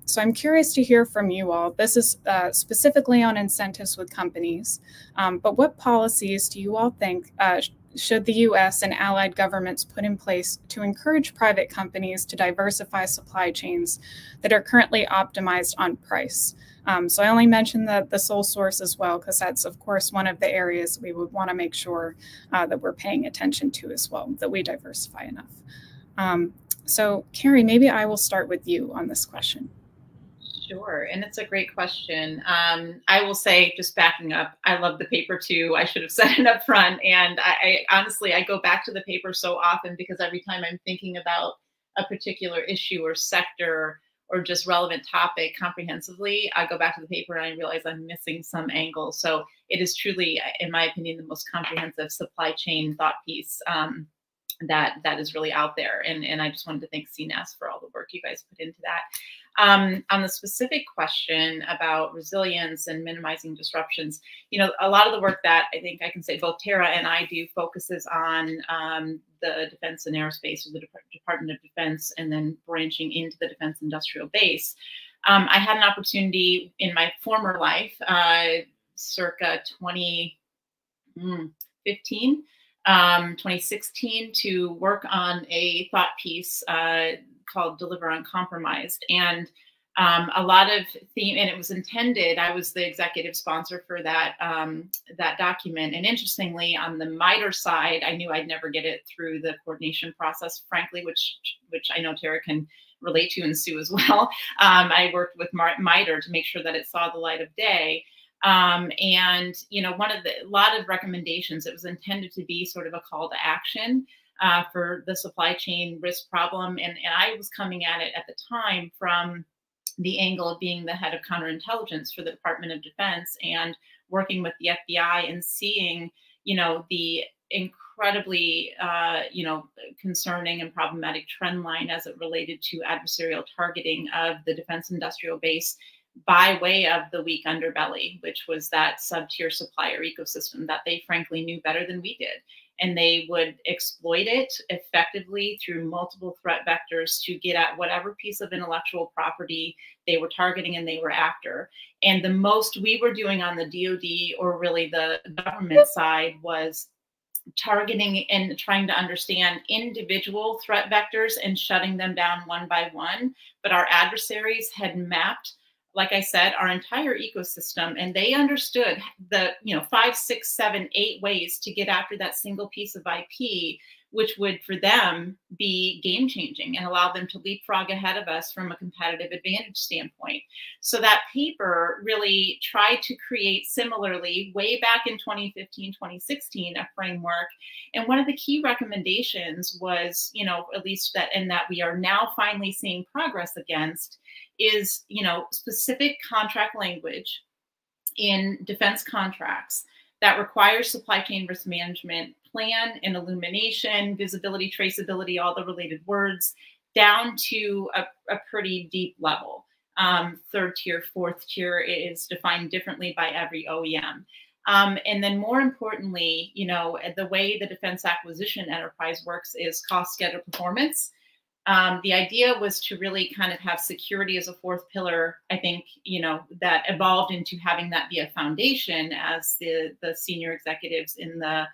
So I'm curious to hear from you all. This is specifically on incentives with companies, but what policies do you all think should the US and allied governments put in place to encourage private companies to diversify supply chains that are currently optimized on price? So I only mentioned the sole source as well, because that's, of course, one of the areas we would want to make sure that we're paying attention to as well, that we diversify enough. So Carrie, maybe I will start with you on this question. Sure, and it's a great question. I will say, just backing up, I love the paper too. I should have said it up front. And I honestly, I go back to the paper so often because every time I'm thinking about a particular issue or sector or just relevant topic comprehensively, I go back to the paper and I realize I'm missing some angle. So it is truly, in my opinion, the most comprehensive supply chain thought piece that is really out there. And I just wanted to thank CNAS for all the work you guys put into that. On the specific question about resilience and minimizing disruptions, you know, a lot of the work that I think I can say both Tara and I do focuses on the defense and aerospace, or the Department of Defense, and then branching into the defense industrial base. I had an opportunity in my former life, circa 2015, 2016, to work on a thought piece called Deliver Uncompromised. And a lot of theme, and it was intended, I was the executive sponsor for that, that document. And interestingly, on the MITRE side, I knew I'd never get it through the coordination process, frankly, which I know Tara can relate to, and Sue as well. I worked with MITRE to make sure that it saw the light of day. And, you know, a lot of recommendations, it was intended to be sort of a call to action for the supply chain risk problem. And I was coming at it at the time from the angle of being the head of counterintelligence for the Department of Defense and working with the FBI and seeing, you know, the incredibly, you know, concerning and problematic trend line as it related to adversarial targeting of the defense industrial base by way of the weak underbelly, which was that sub-tier supplier ecosystem that they frankly knew better than we did. And they would exploit it effectively through multiple threat vectors to get at whatever piece of intellectual property they were targeting and they were after. And the most we were doing on the DoD, or really the government side, was targeting and trying to understand individual threat vectors and shutting them down one by one. But our adversaries had mapped, like I said, our entire ecosystem, and they understood the, you know, 5, 6, 7, 8 ways to get after that single piece of IP, which would for them be game changing and allow them to leapfrog ahead of us from a competitive advantage standpoint. So that paper really tried to create, similarly, way back in 2015, 2016, a framework. And one of the key recommendations was, you know, at least that, and that we are now finally seeing progress against, is, you know, specific contract language in defense contracts that requires supply chain risk management plan and illumination, visibility, traceability, all the related words, down to a pretty deep level. Third tier, fourth tier is defined differently by every OEM. And then more importantly, you know, the way the defense acquisition enterprise works is cost, schedule, performance. The idea was to really kind of have security as a fourth pillar. I think, you know, that evolved into having that be a foundation as the senior executives in the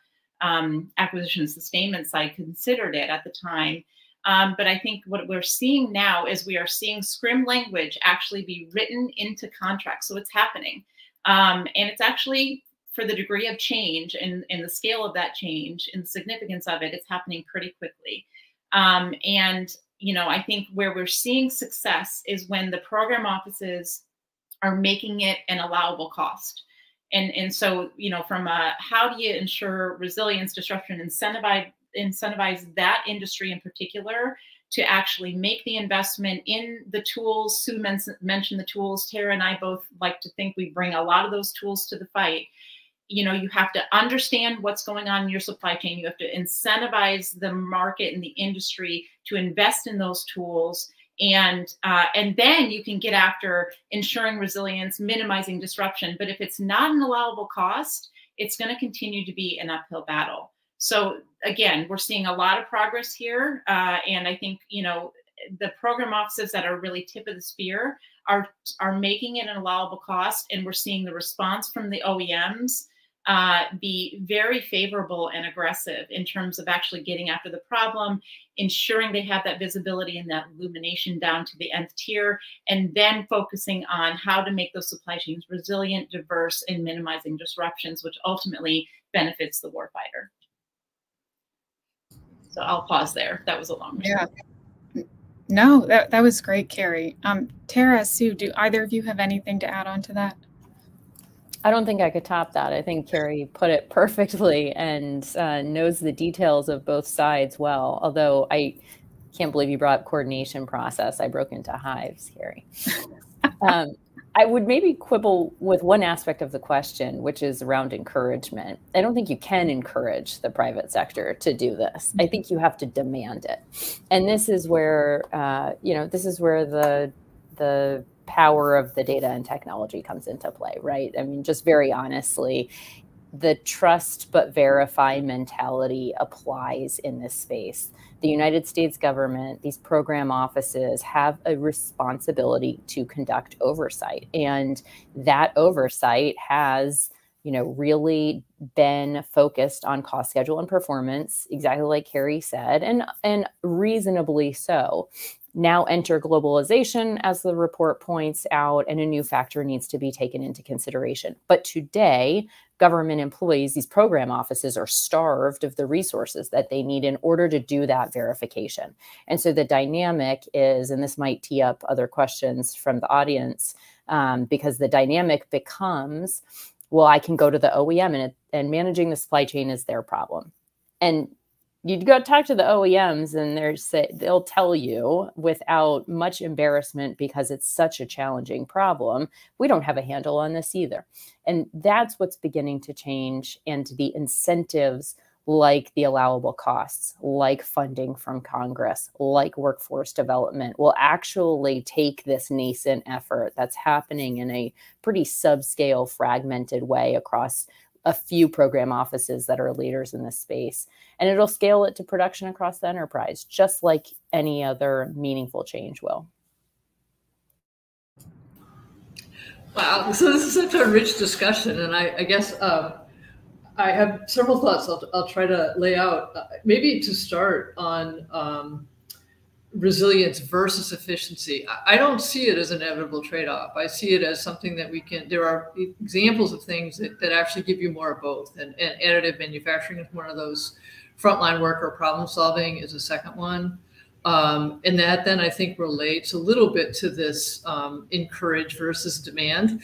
acquisition sustainment side considered it at the time. But I think what we're seeing now is we are seeing scrim language actually be written into contracts. So it's happening. And it's actually, for the degree of change and the scale of that change and the significance of it, it's happening pretty quickly. And, you know, I think where we're seeing success is when the program offices are making it an allowable cost. And so, you know, from a, how do you ensure resilience, disruption, incentivize that industry in particular to actually make the investment in the tools. Sue mentioned the tools. Tara and I both like to think we bring a lot of those tools to the fight. You know, you have to understand what's going on in your supply chain. You have to incentivize the market and the industry to invest in those tools. And then you can get after ensuring resilience, minimizing disruption. But if it's not an allowable cost, it's going to continue to be an uphill battle. So again, we're seeing a lot of progress here. And I think, you know, the program offices that are really tip of the spear are making it an allowable cost. And we're seeing the response from the OEMs be very favorable and aggressive in terms of actually getting after the problem, ensuring they have that visibility and that illumination down to the nth tier, and then focusing on how to make those supply chains resilient, diverse, and minimizing disruptions, which ultimately benefits the warfighter. So I'll pause there. That was a long response. Yeah. No, that was great, Carrie. Tara, Sue, do either of you have anything to add on to that? I don't think I could top that. I think Carrie put it perfectly and knows the details of both sides well. Although I can't believe you brought up coordination process. I broke into hives, Carrie. I would maybe quibble with one aspect of the question, which is around encouragement. I don't think you can encourage the private sector to do this. I think you have to demand it. And this is where, this is where the power of the data and technology comes into play, right? I mean, just very honestly, the trust but verify mentality applies in this space. The United States government, these program offices have a responsibility to conduct oversight. And that oversight has, really been focused on cost, schedule, and performance, exactly like Carrie said, and reasonably so. Now enter globalization, as the report points out, and a new factor needs to be taken into consideration. But today, government employees, these program offices, are starved of the resources that they need in order to do that verification. And so the dynamic is, and this might tee up other questions from the audience, because the dynamic becomes, well, I can go to the OEM and managing the supply chain is their problem. And you'd go talk to the OEMs and they'll tell you without much embarrassment, because it's such a challenging problem, we don't have a handle on this either. And that's what's beginning to change. And the incentives, like the allowable costs, like funding from Congress, like workforce development, will actually take this nascent effort that's happening in a pretty subscale, fragmented way across a few program offices that are leaders in this space. And it'll scale it to production across the enterprise, just like any other meaningful change will. Wow, so this is such a rich discussion. And I guess I have several thoughts I'll try to lay out. Maybe to start on resilience versus efficiency. I don't see it as an inevitable trade-off. I see it as something that there are examples of things that actually give you more of both. And additive manufacturing is one of those. Frontline worker problem solving is a second one. And that then I think relates a little bit to this encourage versus demand.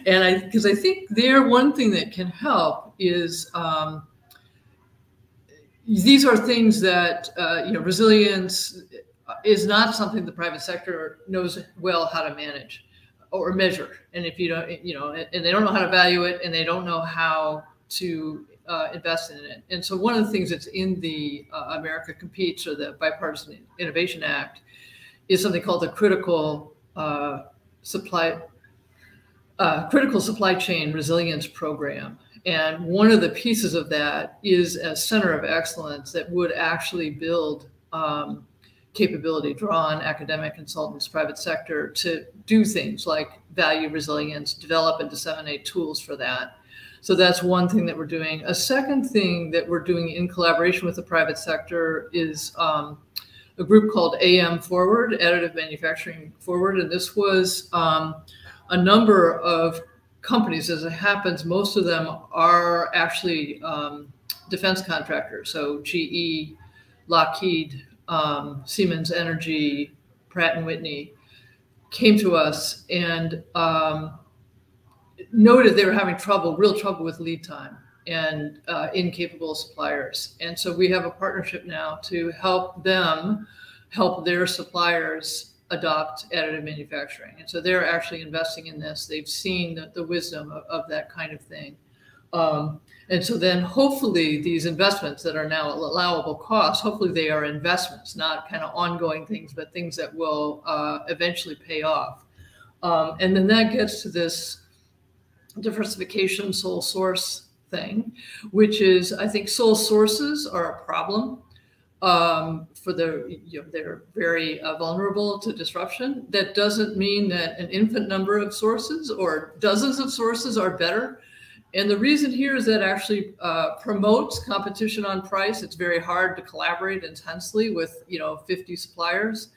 Because I think one thing that can help is these are things that, resilience is not something the private sector knows well how to manage or measure. And if you don't, and they don't know how to value it, and they don't know how to invest in it. And so one of the things that's in the America Competes, or the Bipartisan Innovation Act, is something called the Critical Supply Chain Resilience Program. And one of the pieces of that is a center of excellence that would actually build capability, draw on academic consultants, private sector, to do things like value resilience, develop and disseminate tools for that. So that's one thing that we're doing. A second thing that we're doing in collaboration with the private sector is a group called AM Forward, Additive Manufacturing Forward. And this was a number of companies. As it happens, most of them are actually defense contractors. So GE, Lockheed, Siemens Energy, Pratt & Whitney came to us and noted they were having real trouble with lead time. and incapable suppliers. And so we have a partnership now to help them help their suppliers adopt additive manufacturing. And so they're actually investing in this. They've seen the wisdom of that kind of thing. And so then hopefully these investments that are now allowable costs, hopefully they are investments, not kind of ongoing things, but things that will eventually pay off. And then that gets to this diversification sole source thing, which is, I think sole sources are a problem for they're very vulnerable to disruption. That doesn't mean that an infinite number of sources or dozens of sources are better. And the reason here is that actually promotes competition on price. It's very hard to collaborate intensely with 50 suppliers,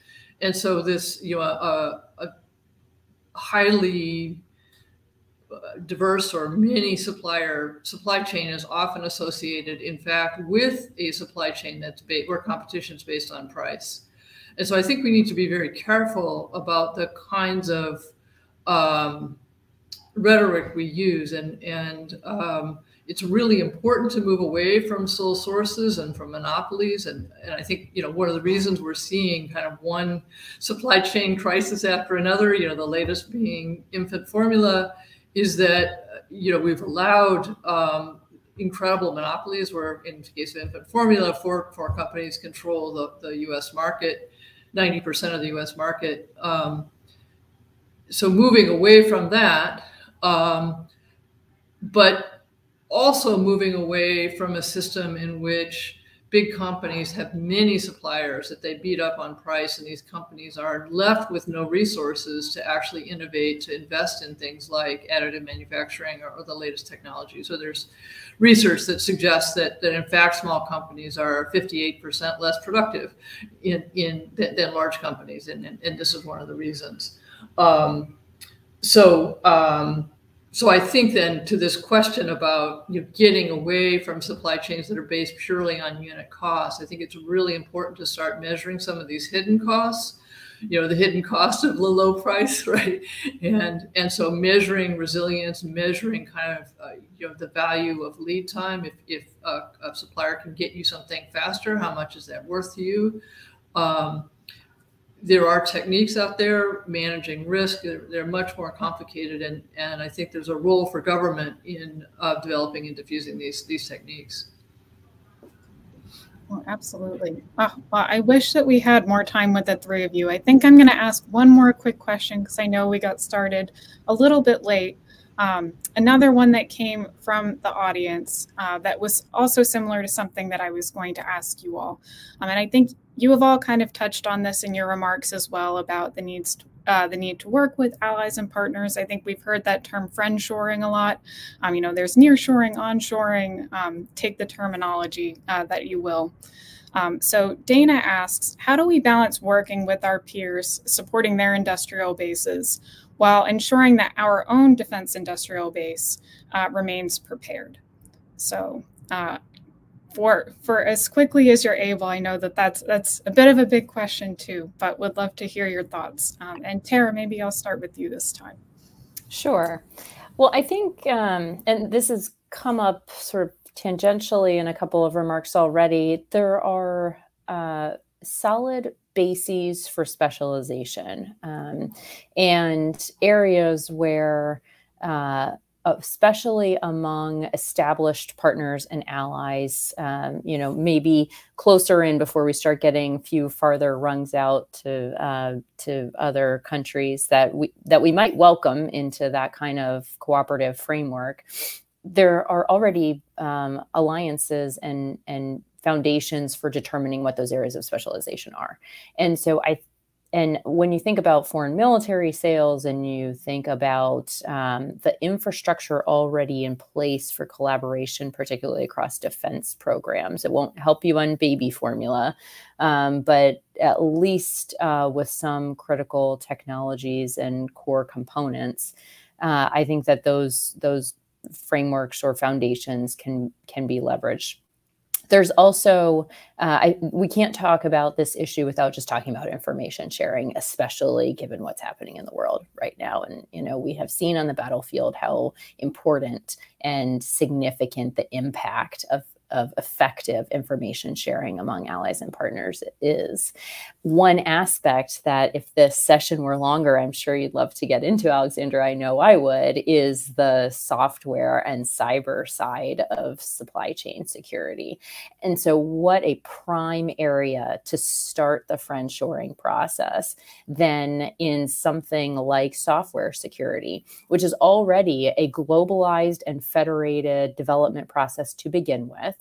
and so this a highly diverse or many supply chain is often associated, in fact, with a supply chain that's where competition is based on price. And so I think we need to be very careful about the kinds of rhetoric we use, and it's really important to move away from sole sources and from monopolies. And I think one of the reasons we're seeing kind of one supply chain crisis after another, the latest being infant formula, is that we've allowed incredible monopolies where, in the case of infant formula, four companies control the U.S. market, 90% of the U.S. market. So moving away from that, but also moving away from a system in which big companies have many suppliers that they beat up on price, and these companies are left with no resources to actually innovate, to invest in things like additive manufacturing or the latest technology. So there's research that suggests that in fact small companies are 58% less productive than large companies, and this is one of the reasons. So I think then to this question about getting away from supply chains that are based purely on unit costs, I think it's really important to start measuring some of these hidden costs, the hidden cost of the low price, right? And so measuring resilience, measuring kind of the value of lead time. If a supplier can get you something faster, how much is that worth to you? There are techniques out there managing risk. They're much more complicated, and I think there's a role for government in developing and diffusing these techniques. Well, absolutely. Well, I wish that we had more time with the three of you. I think I'm going to ask one more quick question because I know we got started a little bit late. Another one that came from the audience that was also similar to something that I was going to ask you all. And I think you have all kind of touched on this in your remarks as well about the need to work with allies and partners. I think we've heard that term friendshoring a lot. There's nearshoring, onshoring, take the terminology that you will. So Dana asks, how do we balance working with our peers, supporting their industrial bases, while ensuring that our own defense industrial base remains prepared? So for as quickly as you're able, I know that's a bit of a big question too, but would love to hear your thoughts. And Tara, maybe I'll start with you this time. Sure. Well, I think, and this has come up sort of tangentially in a couple of remarks already, there are solid bases for specialization and areas where, especially among established partners and allies, maybe closer in before we start getting few farther rungs out to other countries that we might welcome into that kind of cooperative framework. There are already alliances and foundations for determining what those areas of specialization are. And so and when you think about foreign military sales and you think about the infrastructure already in place for collaboration, particularly across defense programs, it won't help you on baby formula, but at least with some critical technologies and core components, I think that those frameworks or foundations can be leveraged. There's also, we can't talk about this issue without just talking about information sharing, especially given what's happening in the world right now. And, we have seen on the battlefield how important and significant the impact of effective information sharing among allies and partners is. One aspect that, if this session were longer, I'm sure you'd love to get into, Alexandra, I know I would, is the software and cyber side of supply chain security. And so what a prime area to start the friendshoring process than in something like software security, which is already a globalized and federated development process to begin with.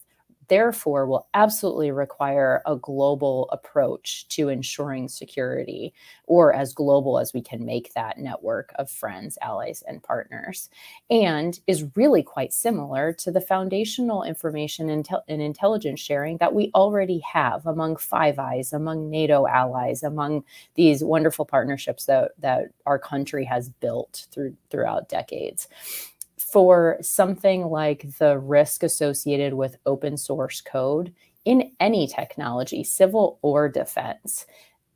Therefore, will absolutely require a global approach to ensuring security, or as global as we can make that network of friends, allies, and partners, and is really quite similar to the foundational information and intelligence sharing that we already have among Five Eyes, among NATO allies, among these wonderful partnerships that our country has built throughout decades. For something like the risk associated with open source code in any technology, civil or defense,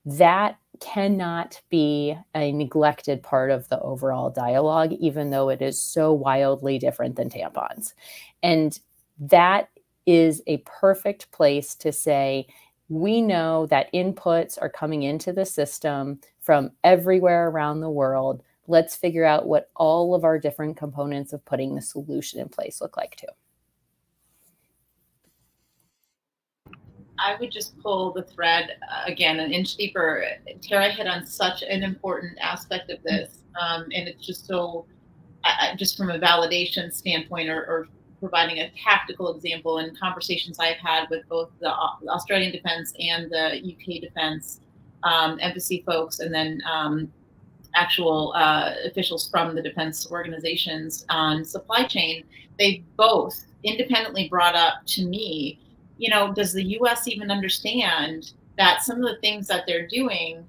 that cannot be a neglected part of the overall dialogue, even though it is so wildly different than tampons. And that is a perfect place to say, we know that inputs are coming into the system from everywhere around the world. Let's figure out what all of our different components of putting the solution in place look like too. I would just pull the thread again an inch deeper. Tara hit on such an important aspect of this, and it's just so, just from a validation standpoint, or providing a tactical example in conversations I've had with both the Australian Defence and the UK Defence embassy folks, and then actual officials from the defense organizations on supply chain. They both independently brought up to me, does the U.S. even understand that some of the things that they're doing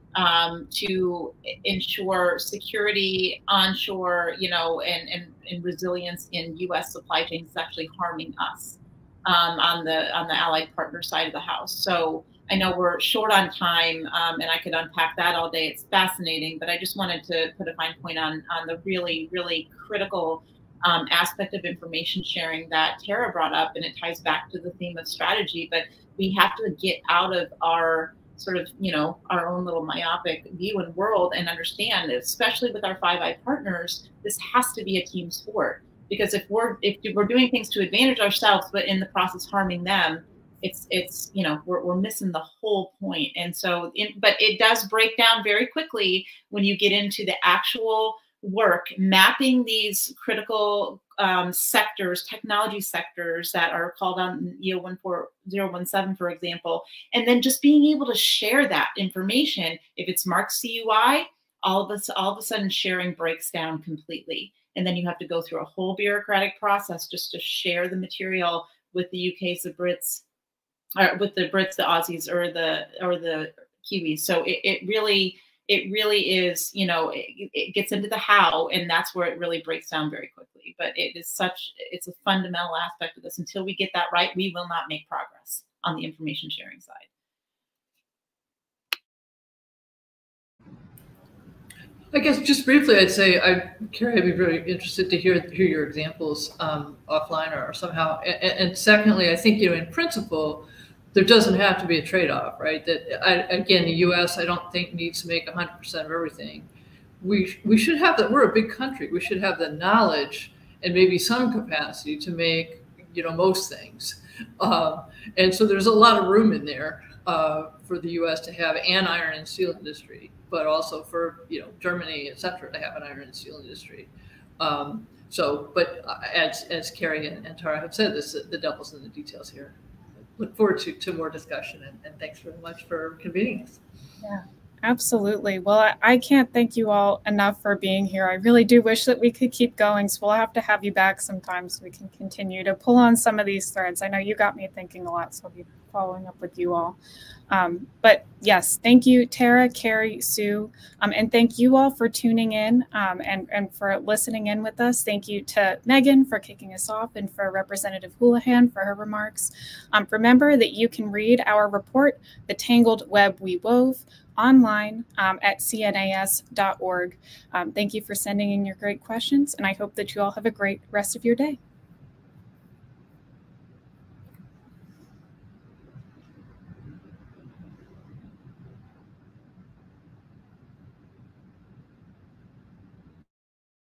to ensure security onshore, and resilience in U.S. supply chains is actually harming us on the allied partner side of the house. So I know we're short on time, and I could unpack that all day. It's fascinating, but I just wanted to put a fine point on the really, really critical aspect of information sharing that Tara brought up, and it ties back to the theme of strategy. But we have to get out of our sort of, our own little myopic view and world, and understand, especially with our Five Eye partners, this has to be a team sport. Because if we're doing things to advantage ourselves, but in the process harming them, it's we're missing the whole point. And so, but it does break down very quickly when you get into the actual work, mapping these critical sectors, technology sectors that are called on EO 14017, for example, and then just being able to share that information. If it's marked CUI, all of a sudden sharing breaks down completely. And then you have to go through a whole bureaucratic process just to share the material with the UKs, the Brits, with the Brits, the Aussies, or the Kiwis. So it really is, it gets into the how, and that's where it really breaks down very quickly. But it's a fundamental aspect of this. Until we get that right, we will not make progress on the information sharing side. I guess just briefly, I'd say, Carrie, I'd be really interested to hear your examples offline or somehow. And secondly, I think, in principle, there doesn't have to be a trade-off, right? That again, the U.S. I don't think needs to make 100% of everything. We should have that. We're a big country. We should have the knowledge and maybe some capacity to make most things. And so there's a lot of room in there for the U.S. to have an iron and steel industry, but also for Germany, et cetera, to have an iron and steel industry. But as Carrie and Tara have said, the devil's in the details here. Look forward to more discussion, and thanks very much for convening us. Yeah. Absolutely. Well, I can't thank you all enough for being here. I really do wish that we could keep going. So we'll have to have you back sometime so we can continue to pull on some of these threads. I know you got me thinking a lot, so I'll be following up with you all. But yes, thank you, Tara, Carrie, Sue, and thank you all for tuning in and for listening in with us. Thank you to Megan for kicking us off and for Representative Houlihan for her remarks. Remember that you can read our report, The Tangled Web We Wove, online at cnas.org. Thank you for sending in your great questions, and I hope that you all have a great rest of your day.